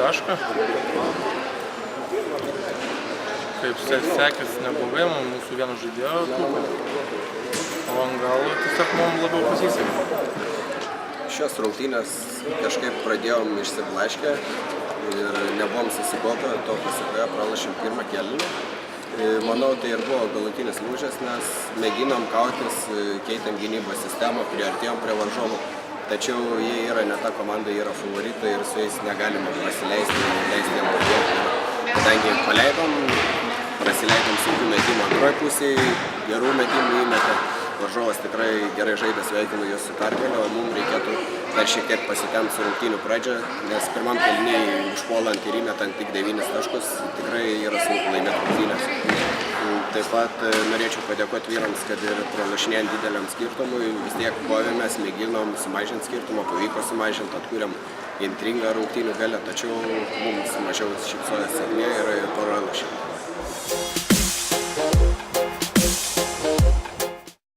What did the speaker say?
tašką. Kaip sekės neblogai, mūsų vieno žaidėjo trūko. O ant galo tiesiog mums labiau pasisekė. Šios rungtynės kažkaip pradėjom išsiblaškę ir nebuvom susikaupę, to pasekoje pralošėm pirmą kėlinį. Manau, tai ir buvo galutinis lūžis, nes mėginom kautis, keitėm gynybos sistemą, priartėjom prie varžovų. Tačiau jie yra ne ta komanda, jie yra favoritai ir su jais negalima prasileisti, leisti jiem padėti. Kadangi prasileidom sunkių metimų antroje pusėje, gerų metimų įmetė. Varžovas tikrai gerai žaidė, sveikinu juos su pergalė, o mums reikėtų dar šiek tiek pasitemti su rungtynių pradžia, nes pirmam kėliniai užpuolant ir įmetant tik 9 taškus tikrai yra sunku laimėti rungtynės. Taip pat norėčiau padėkoti vyrams, kad ir pralašinėjant dideliam skirtumui, vis tiek kovėmės, mėginom sumažinti skirtumą, pavyko sumažinti, atkūrėm intrigą rungtynių gale, tačiau mums mažiau šypsojo sėkmė ir pralošėm.